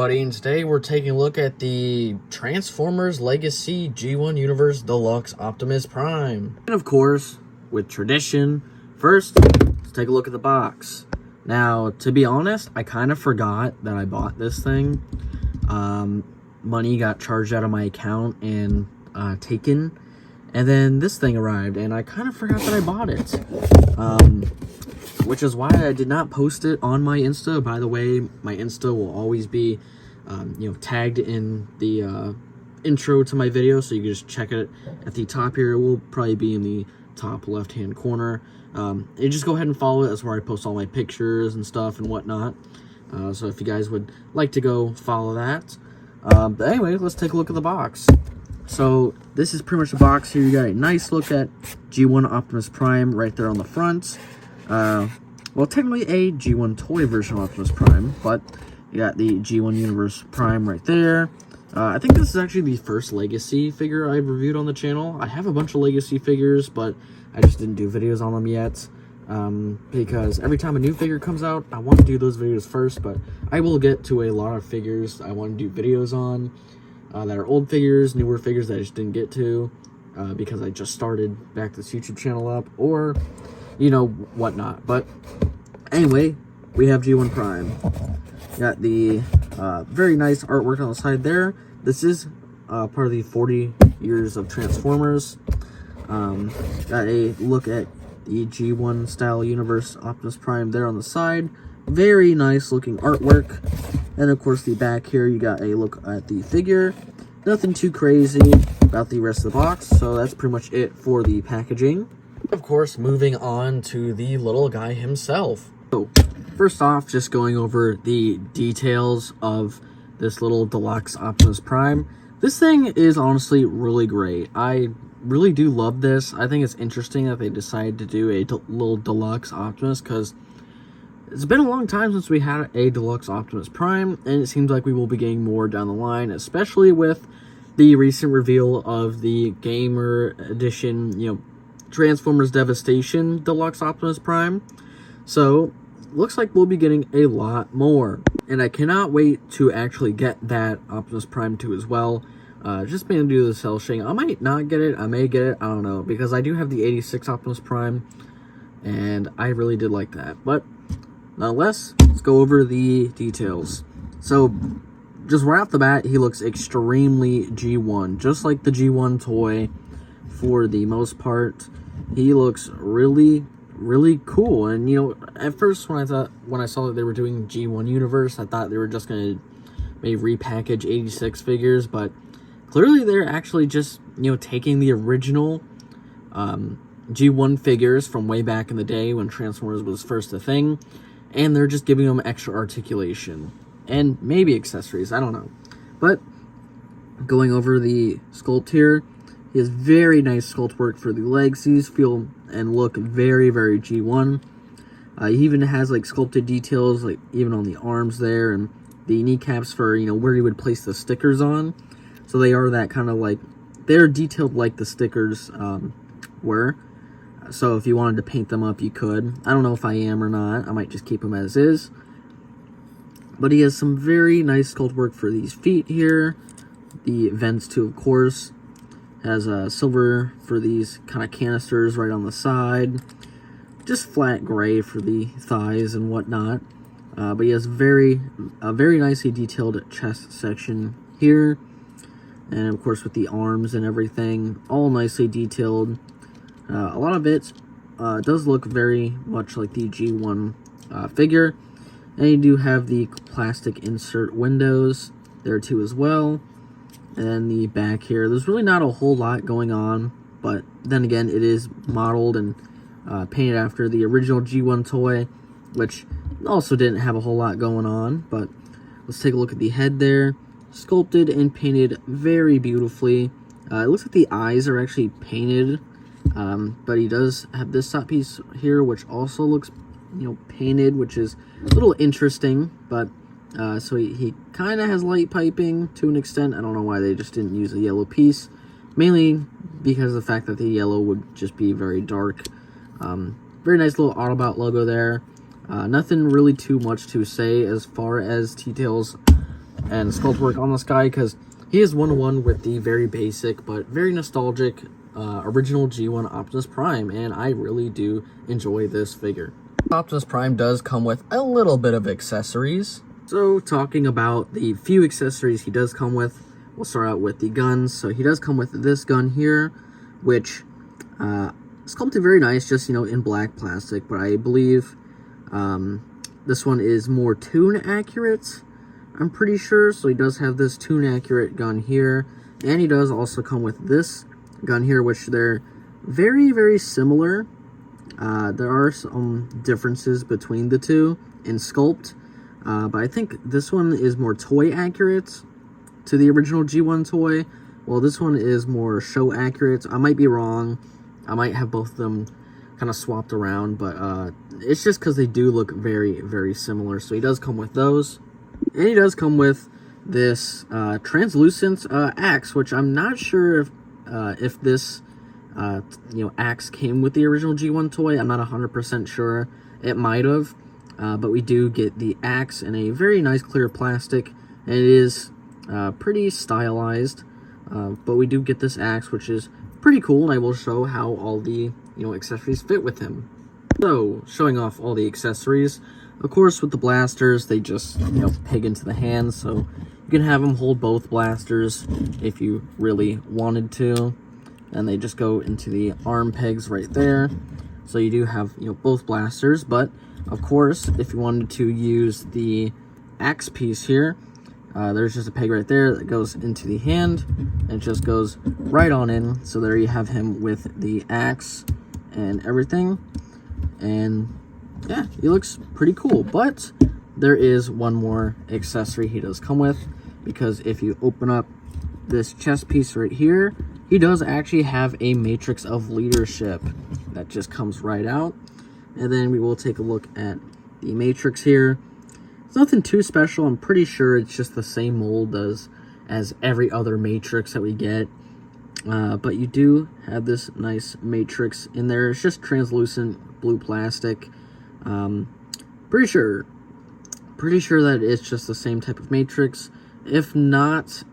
everybody, and today we're taking a look at the Transformers Legacy G1 Universe Deluxe Optimus Prime. And of course, with tradition, first, let's take a look at the box. Now, to be honest, I kind of forgot that I bought this thing. Money got charged out of my account and taken, and then this thing arrived, and I kind of forgot that I bought it. Which is why I did not post it on my Insta. By the way, my Insta will always be, tagged in the intro to my video, so you can just check it at the top here. It will probably be in the top left-hand corner. You just go ahead and follow it. That's where I post all my pictures and stuff and whatnot. So if you guys would like to go follow that. But anyway, let's take a look at the box. So this is pretty much the box here. You got a nice look at G1 Optimus Prime right there on the front. Well, technically a G1 toy version of Optimus Prime, but you got the G1 Universe Prime right there. I think this is actually the first Legacy figure I've reviewed on the channel. I have a bunch of Legacy figures, but I just didn't do videos on them yet, because every time a new figure comes out, I want to do those videos first, but I will get to a lot of figures I want to do videos on, that are old figures, newer figures that I just didn't get to, because I just started back this YouTube channel up, or whatnot. But anyway, we have G1 Prime. Got the very nice artwork on the side there. This is part of the 40 years of Transformers. Got a look at the G1 style universe Optimus Prime there on the side. Very nice looking artwork. And of course the back here, you got a look at the figure. Nothing too crazy about the rest of the box, so that's pretty much it for the packaging. Of course, moving on to the little guy himself. So, first off, just going over the details of this little deluxe Optimus Prime. This thing is honestly really great. I really do love this. I think it's interesting that they decided to do a little deluxe Optimus, because it's been a long time since we had a deluxe Optimus Prime, and it seems like we will be getting more down the line, especially with the recent reveal of the Gamer Edition, Transformers Devastation Deluxe Optimus Prime. So, looks like we'll be getting a lot more. And I cannot wait to actually get that Optimus Prime 2 as well. Just being able to do the cell shading. I might not get it, I may get it, I don't know. Because I do have the 86 Optimus Prime, and I really did like that. But, nonetheless, let's go over the details. So, just right off the bat, he looks extremely G1. Just like the G1 toy, for the most part. He looks really, really cool. And, at first when I saw that they were doing G1 Universe, I thought they were just going to maybe repackage 86 figures, but clearly they're actually just, taking the original G1 figures from way back in the day when Transformers was first a thing, and they're just giving them extra articulation. And maybe accessories, I don't know. But, going over the sculpt here, he has very nice sculpt work for the legs. These feel and look very, very G1. He even has, sculpted details, even on the arms there, and the kneecaps for, where you would place the stickers on. So they are that kind of, they're detailed like the stickers were. So if you wanted to paint them up, you could. I don't know if I am or not. I might just keep them as is. But he has some very nice sculpt work for these feet here. The vents, too, of course. Has silver for these kind of canisters right on the side. Just flat gray for the thighs and whatnot. But he has a very nicely detailed chest section here. And of course with the arms and everything, all nicely detailed. A lot of it does look very much like the G1 figure. And you do have the plastic insert windows there too as well. And then the back here, there's really not a whole lot going on, but then again, it is modeled and painted after the original G1 toy, which also didn't have a whole lot going on. But let's take a look at the head there. Sculpted and painted very beautifully. It looks like the eyes are actually painted, but he does have this top piece here, which also looks, painted, which is a little interesting, but so he kind of has light piping to an extent. I don't know why they just didn't use a yellow piece. Mainly because of the fact that the yellow would just be very dark. Very nice little Autobot logo there. Nothing really too much to say as far as details and sculpt work on this guy, because he is one-to-one with the very basic but very nostalgic original G1 Optimus Prime, and I really do enjoy this figure. Optimus Prime does come with a little bit of accessories. So talking about the few accessories he does come with, we'll start out with the guns. So he does come with this gun here, which sculpted very nice, just, you know, in black plastic, but I believe this one is more tune accurate, I'm pretty sure. So he does have this tune accurate gun here, and he does also come with this gun here, which they're very, very similar. There are some differences between the two in sculpt, but I think this one is more toy accurate to the original G1 toy, while this one is more show accurate. I might be wrong. I might have both of them kind of swapped around, but it's just because they do look very, very similar. So he does come with those, and he does come with this translucent axe, which I'm not sure if this you know, axe came with the original G1 toy. I'm not 100% sure. It might have, but we do get the axe in a very nice clear plastic, and it is pretty stylized. But we do get this axe, which is pretty cool, and I will show how all the, you know, accessories fit with him. So, showing off all the accessories, of course, with the blasters, they just, you know, peg into the hands, so you can have him hold both blasters if you really wanted to, and they just go into the arm pegs right there. So you do have, you know, both blasters, but of course, if you wanted to use the axe piece here, there's just a peg right there that goes into the hand, and it just goes right on in. So there you have him with the axe and everything, and yeah, he looks pretty cool. But there is one more accessory he does come with, because if you open up this chest piece right here, he does actually have a matrix of leadership that just comes right out. And then we will take a look at the matrix here. It's nothing too special. I'm pretty sure it's just the same mold as every other matrix that we get. But you do have this nice matrix in there. It's just translucent blue plastic. Pretty sure that it's just the same type of matrix. If not,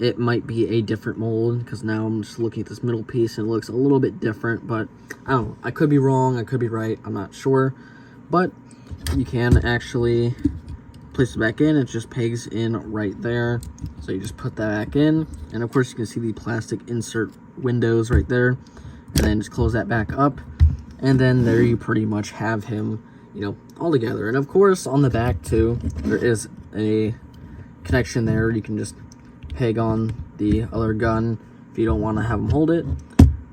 it might be a different mold, because now I'm just looking at this middle piece and it looks a little bit different. But I don't know, I could be wrong, I could be right, I'm not sure. But you can actually place it back in. It just pegs in right there, so you just put that back in, and of course you can see the plastic insert windows right there, and then just close that back up, and then there you pretty much have him, you know, all together. And of course on the back too, there is a connection there. You can just peg on the other gun if you don't want to have him hold it.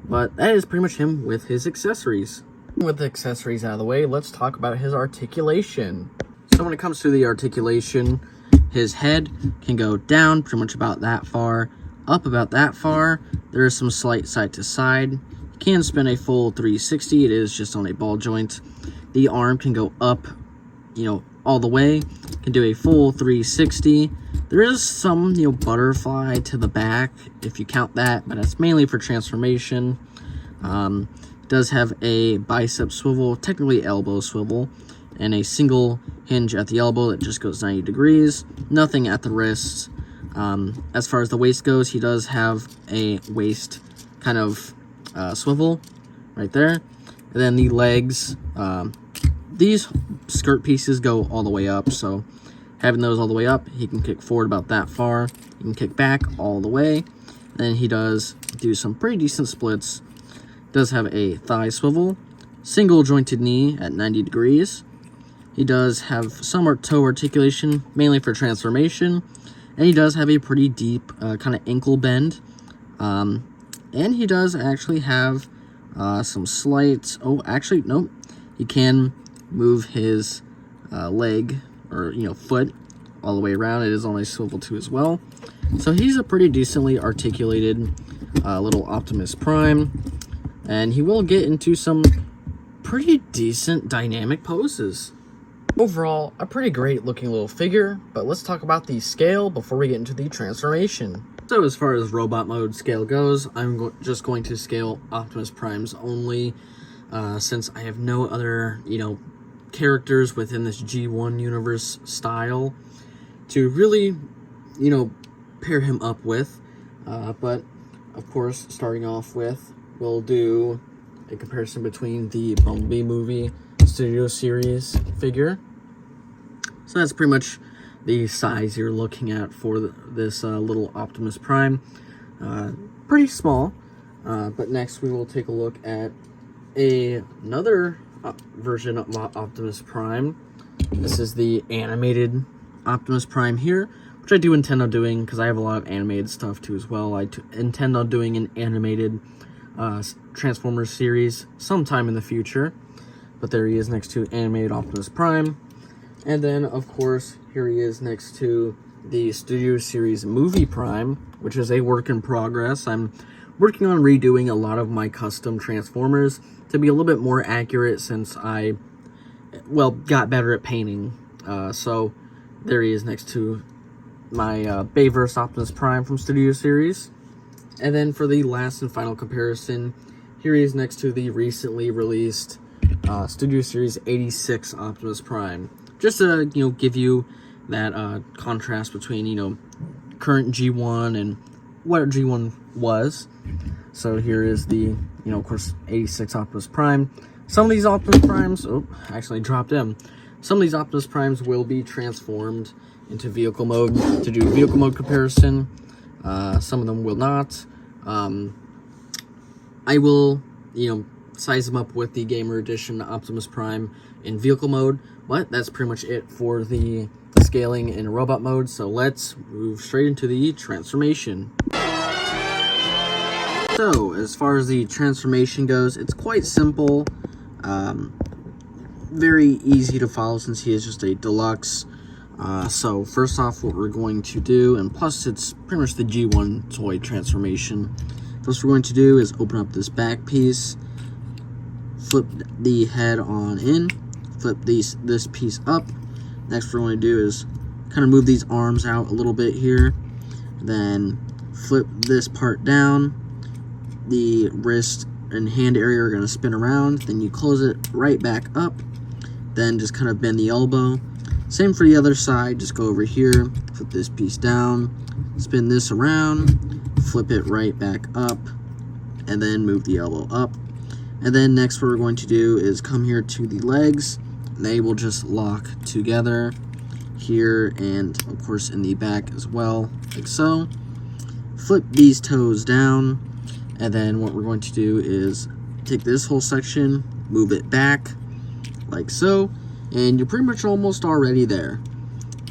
But that is pretty much him with his accessories. With the accessories out of the way, let's talk about his articulation. So when it comes to the articulation, his head can go down pretty much about that far, up about that far. There is some slight side to side. He can spin a full 360. It is just on a ball joint. The arm can go up, you know, all the way. Can do a full 360. There is some, you know, butterfly to the back, if you count that, but it's mainly for transformation. Does have a bicep swivel, technically elbow swivel, and a single hinge at the elbow that just goes 90 degrees. Nothing at the wrists. As far as the waist goes, he does have a waist kind of swivel right there. And then the legs, these skirt pieces go all the way up, so having those all the way up, he can kick forward about that far. He can kick back all the way. Then he does do some pretty decent splits. Does have a thigh swivel, single jointed knee at 90 degrees. He does have some toe articulation, mainly for transformation, and he does have a pretty deep kind of ankle bend. And he does actually have some slight, oh, actually, nope. He can move his leg, or, you know, foot all the way around. It is on a swivel too as well. So he's a pretty decently articulated little Optimus Prime. And he will get into some pretty decent dynamic poses. Overall, a pretty great looking little figure, but let's talk about the scale before we get into the transformation. So as far as robot mode scale goes, I'm just going to scale Optimus Primes only, since I have no other, you know, characters within this G1 universe style to really, pair him up with. But, of course, starting off with, we'll do a comparison between the Bumblebee movie Studio Series figure. So that's pretty much the size you're looking at for this little Optimus Prime. Pretty small. But next we will take a look at another version of Optimus Prime. This is the animated Optimus Prime here, which I do intend on doing because I have a lot of animated stuff too as well. I intend on doing an animated Transformers series sometime in the future. But there he is next to animated Optimus Prime. And then, of course, here he is next to the Studio Series Movie Prime, which is a work in progress. I'm working on redoing a lot of my custom Transformers to be a little bit more accurate since I, got better at painting. So there he is next to my Bayverse Optimus Prime from Studio Series. And then for the last and final comparison, here he is next to the recently released Studio Series 86 Optimus Prime. Just to, give you that contrast between, current G1 and what G1 was. So here is the, of course, 86 Optimus Prime. Some of these Optimus Primes, actually dropped him. Some of these Optimus Primes will be transformed into vehicle mode to do vehicle mode comparison. Some of them will not. I will, size them up with the Gamer Edition Optimus Prime in vehicle mode. But that's pretty much it for the scaling in robot mode. So let's move straight into the transformation. So as far as the transformation goes, it's quite simple. Very easy to follow since he is just a deluxe. So first off, what we're going to do, and plus it's pretty much the G1 toy transformation. First we're going to do is open up this back piece, flip the head on in, flip this piece up. Next what we're going to do is kind of move these arms out a little bit here, then flip this part down. The wrist and hand area are going to spin around, then you close it right back up, then just kind of bend the elbow. Same for the other side, just go over here, flip this piece down, spin this around, flip it right back up, and then move the elbow up. And then next what we're going to do is come here to the legs. They will just lock together here and of course in the back as well, like so. Flip these toes down, and then what we're going to do is take this whole section, move it back like so, and you're pretty much almost already there.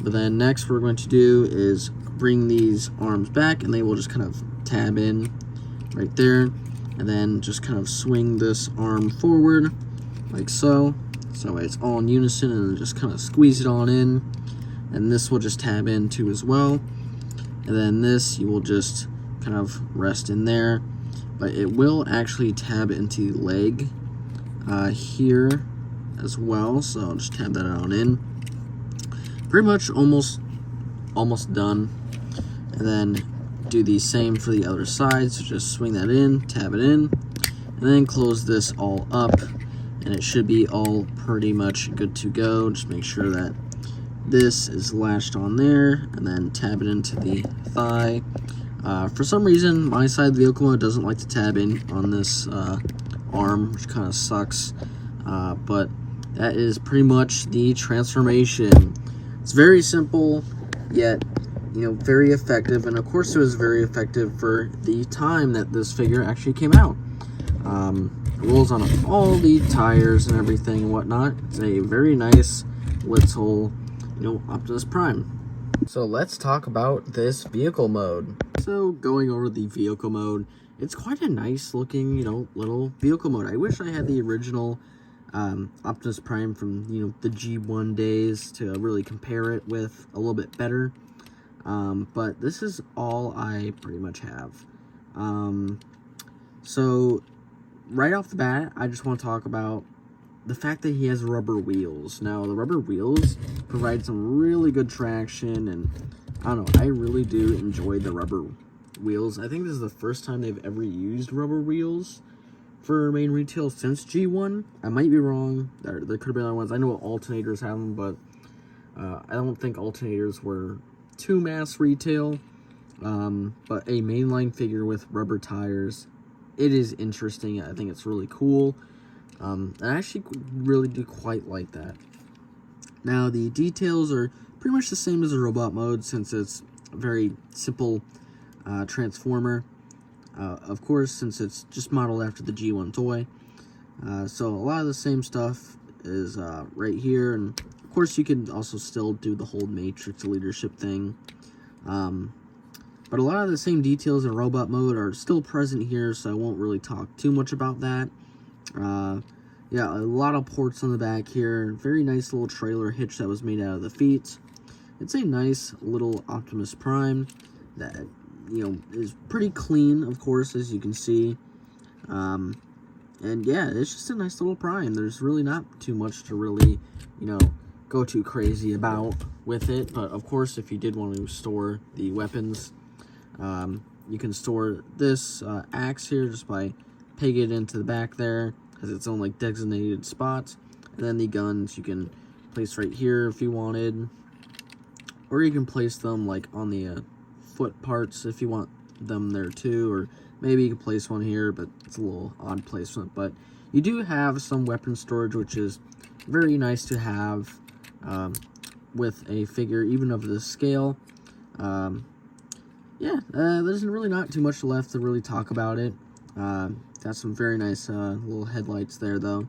But then next what we're going to do is bring these arms back, and they will just kind of tab in right there, and then just kind of swing this arm forward like so. So it's all in unison, and just kind of squeeze it on in, and this will just tab in too as well. And then this you will just kind of rest in there, but it will actually tab into the leg here as well. So I'll just tab that on in. Pretty much almost done. And then do the same for the other side. So just swing that in, tab it in, and then close this all up, and it should be all pretty much good to go. Just make sure that this is latched on there, and then tab it into the thigh. For some reason, my side of the vehicle mode doesn't like to tab in on this arm, which kind of sucks. But that is pretty much the transformation. It's very simple, yet very effective, and of course it was very effective for the time that this figure actually came out. Rolls on all the tires and everything and whatnot. It's a very nice little, Optimus Prime. So let's talk about this vehicle mode. So going over the vehicle mode, it's quite a nice looking, little vehicle mode. I wish I had the original Optimus Prime from, the G1 days to really compare it with a little bit better. But this is all I pretty much have. So right off the bat, I just want to talk about the fact that he has rubber wheels. Now, the rubber wheels provide some really good traction, and I don't know, I really do enjoy the rubber wheels. I think this is the first time they've ever used rubber wheels for main retail since G1. I might be wrong. There could have been other ones. I know alternators have them, but I don't think alternators were too mass retail. But a mainline figure with rubber tires, it is interesting. I think it's really cool. I actually really do quite like that. Now, the details are pretty much the same as the robot mode, since it's a very simple transformer. Of course, since it's just modeled after the G1 toy. So a lot of the same stuff is right here, and of course you can also still do the whole Matrix leadership thing. But a lot of the same details in robot mode are still present here, so I won't really talk too much about that. Yeah, a lot of ports on the back here. Very nice little trailer hitch that was made out of the feet. It's a nice little Optimus Prime that, you know, is pretty clean, of course, as you can see. And yeah, it's just a nice little Prime. There's really not too much to really, you know, go too crazy about with it. But of course, if you did want to store the weapons, you can store this axe here just by pegging it into the back there. Has its own like designated spot. And then the guns you can place right here if you wanted, or you can place them like on the foot parts if you want them there too, or maybe you can place one here, but it's a little odd placement. But you do have some weapon storage, which is very nice to have with a figure even of this scale. Yeah, there's really not too much left to really talk about it. Got some very nice little headlights there, though.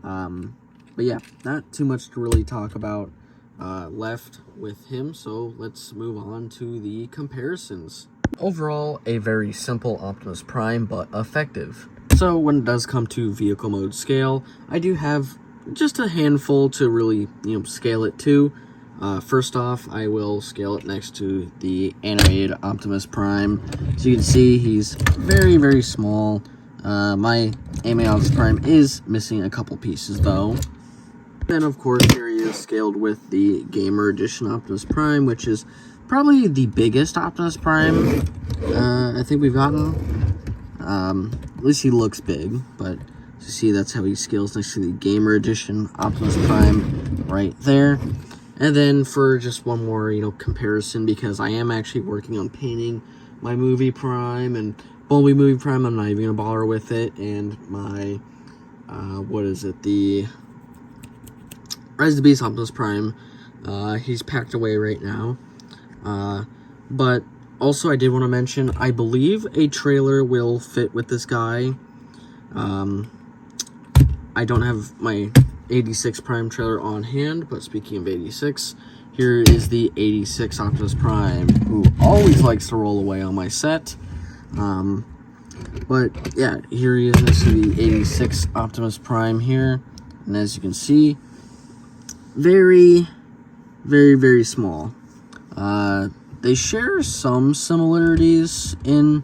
But yeah, not too much to really talk about left with him, so let's move on to the comparisons. Overall, a very simple Optimus Prime, but effective. So when it does come to vehicle mode scale, I do have just a handful to really, you know, scale it to. First off, I will scale it next to the animated Optimus Prime. So you can see he's very, very small. My animated Optimus Prime is missing a couple pieces, though. Then, of course, here he is scaled with the Gamer Edition Optimus Prime, which is probably the biggest Optimus Prime I think we've gotten. At least he looks big, but you see that's how he scales next to the Gamer Edition Optimus Prime right there. And then for just one more, you know, comparison, because I am actually working on painting my movie Prime and Bumblebee movie Prime. I'm not even gonna bother with it. And my what is it, the Rise of the Beast Optimus Prime, he's packed away right now. But also I did want to mention, I believe a trailer will fit with this guy. I don't have my 86 Prime trailer on hand, but speaking of 86, here is the 86 Optimus Prime, who always likes to roll away on my set. But yeah, here he is next to the 86 Optimus Prime here, and as you can see, very, very, very small. They share some similarities in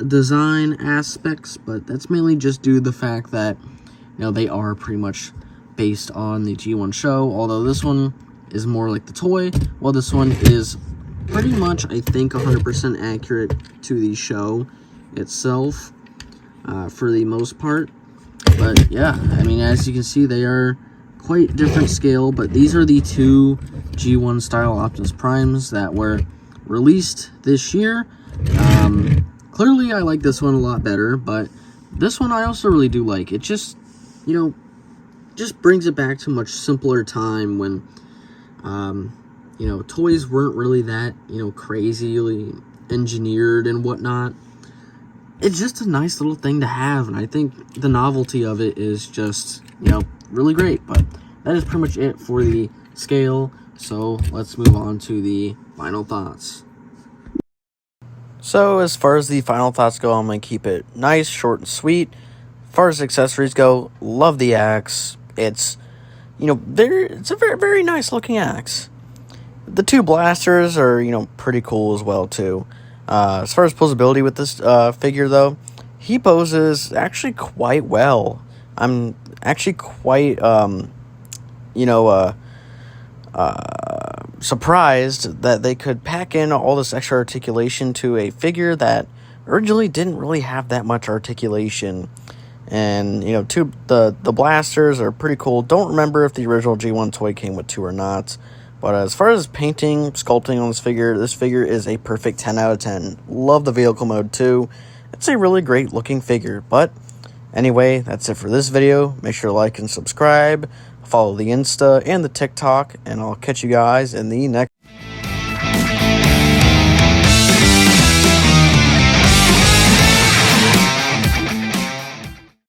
design aspects, but that's mainly just due to the fact that, you know, they are pretty much based on the G1 show, although this one is more like the toy, while this one is pretty much, I think, 100% accurate to the show itself, for the most part. But yeah, I mean, as you can see, they are quite different scale, but these are the two G1 style Optimus Primes that were released this year. Clearly I like this one a lot better, but this one I also really do like. It just, you know, just brings it back to a much simpler time when, you know, toys weren't really that, you know, crazily engineered and whatnot. It's just a nice little thing to have, and I think the novelty of it is just, you know, really great. But that is pretty much it for the scale, so let's move on to the final thoughts. So as far as the final thoughts go, I'm going to keep it nice, short, and sweet. As far as accessories go, love the axe. It's, you know, it's a very, very nice looking axe. The two blasters are, you know, pretty cool as well too. As far as posability with this figure though, he poses actually quite well. I'm actually quite, you know, surprised that they could pack in all this extra articulation to a figure that originally didn't really have that much articulation. And, you know, the blasters are pretty cool. Don't remember if the original G1 toy came with 2 or not. But as far as painting, sculpting on this figure is a perfect 10 out of 10. Love the vehicle mode too. It's a really great looking figure. But anyway, that's it for this video. Make sure to like and subscribe. Follow the Insta and the TikTok. And I'll catch you guys in the next